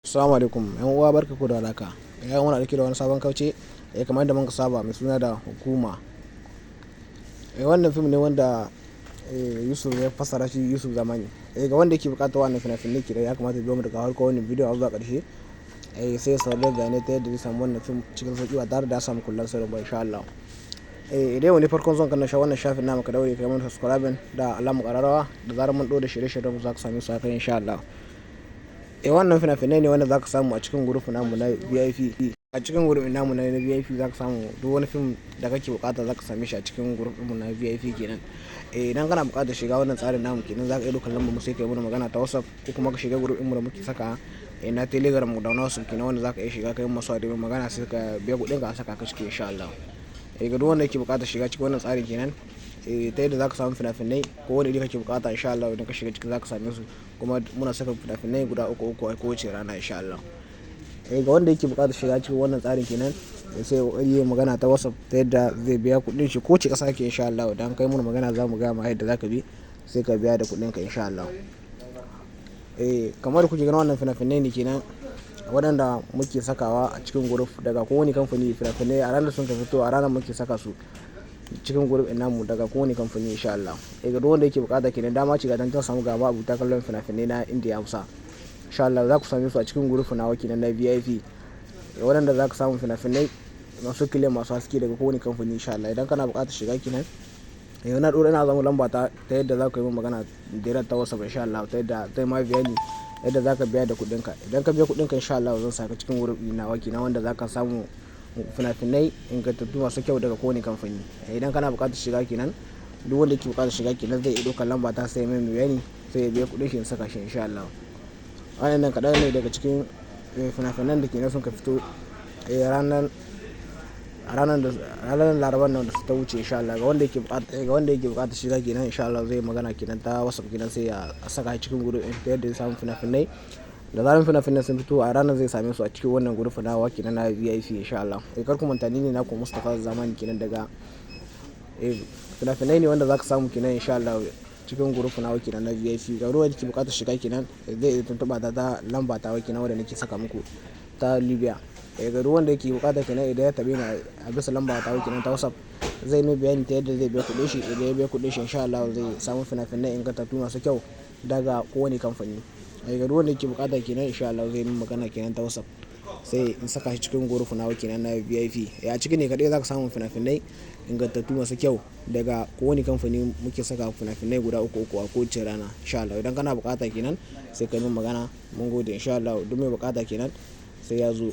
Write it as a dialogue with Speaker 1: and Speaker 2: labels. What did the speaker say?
Speaker 1: Assalamu alaikum, yan uwa barkaku da warhaka. Yau muna dauke da wani sabon kauce kamar yadda muka saba mai suna da hukuma. Wannan fim ne wanda Yusuf ya fassara shi Yusuf Zamani. Ga wanda yake bukatar wannan fina-finai kira ya kamata biyo mu daga farko wannan bidiyo zuwa karshe. Sai ya saurari bayanai ta yadda zai samu wannan fim cikin sauki ba tare da ya samu kullum sai ba insha Allah. Idan wani farkon zon kan wannan shafin namu ka daure kai mana subscribe da alamu kararrawa da zarar mun dora shirye-shiryen mu za ka same su haka insha Allah. Wannan fina-finai ne wanda za ka samu a cikin group namu na VIP. A cikin group namu na VIP za ka samu duk wani fim da kake bukata za ka same shi a cikin group mu na VIP kenan. Idan kana bukatar shiga wannan tsarin namu kenan za ka iya dokar lambar mu sai ka yi mana magana ta WhatsApp ko kuma ka shiga group mu da muke saka na Telegram mu da na WhatsApp kenan wanda za ka iya shiga kai masu da magana sai ka biya kuɗin ka a saka ka ciki insha Allah. Ga duk wanda yake bukatar shiga cikin wannan tsarin kenan ta yadda za ka samu fina-finai ko wani iri kake bukata insha Allah idan ka shiga cikin za ka same su kuma muna saka fina-finai guda uku a kowace rana insha Allah. Ga wanda yake bukatar shiga cikin wannan tsarin kenan sai yi magana ta WhatsApp ta yadda zai biya kuɗin shi ko ce kasa ke insha Allah idan kai mana magana za mu ga ma yadda za ka bi sai ka biya da kuɗin ka insha Allah. Kamar kuke ganin wannan fina-finai ne kenan waɗanda muke sakawa a cikin group daga kowane kamfani fina-finai a ranar sun ka fito a ranar muke saka su cikin group namu daga kowane kamfani insha Allah. Ga duk wanda yake bukata kenan dama ce ga dan ta samu gaba abuta kallon fina-finai na India Hausa insha Allah za ku same su a cikin group na kenan na VIP waɗanda za ka samu fina-finai masu kile masu haske daga kowane kamfani insha Allah. Idan kana bukatar shiga kenan na dora ina zama lamba ta yadda za ka yi min magana direct ta WhatsApp insha Allah ta yadda zai ma bayani yadda za ka biya da kuɗin ka. Idan ka biya kuɗin ka insha Allah zan saka cikin group na kenan wanda za ka samu fina-finai ingantattu masu kyau daga kowane kamfani. Idan kana bukatar shiga kenan duk wanda ke bukatar shiga kenan zai ido kan lamba ta sai mai bayani sai ya biya kuɗin shi saka shi insha Allah. Wannan kaɗan ne daga cikin fina-finan da kenan sun ka fito ranar laraban nan da ta wuce insha Allah. Ga wanda yake bukatar shiga kenan insha Allah zai magana kenan ta WhatsApp kenan sai ya saka cikin group ta yadda zai samu fina-finai da zaran fina-finan sun fito a ranar zai same su a cikin wannan group na kenan na VIP insha Allah. Kar ku manta ni ne naku Mustapha Zamani kenan daga fina-finai ne wanda za ka samu kenan insha Allah cikin group na kenan na VIP. Ga ruwa yake bukatar shiga kenan zai tuntuba ta lamba ta kenan wanda nake saka muku ta Libya. Ga duk wanda yake bukata kenan idan ya tabe ni a bisa lamba ta kenan ta WhatsApp zai mai bayani ta yadda zai biya kuɗin shi. Idan ya biya kuɗin shi insha Allah zai samu fina-finai ingantattu masu kyau daga kowane kamfani. Ga duk wanda yake bukata kenan insha Allah zai min magana kenan ta WhatsApp sai in saka shi cikin group na kenan na VIP. A ciki ne kadai za ka samu fina-finai ingantattu masu kyau daga kowane kamfani muke saka fina-finai guda uku a kowace rana insha Allah. Idan kana bukata kenan sai ka min magana mun gode insha Allah. Duk mai bukata kenan sai ya zo.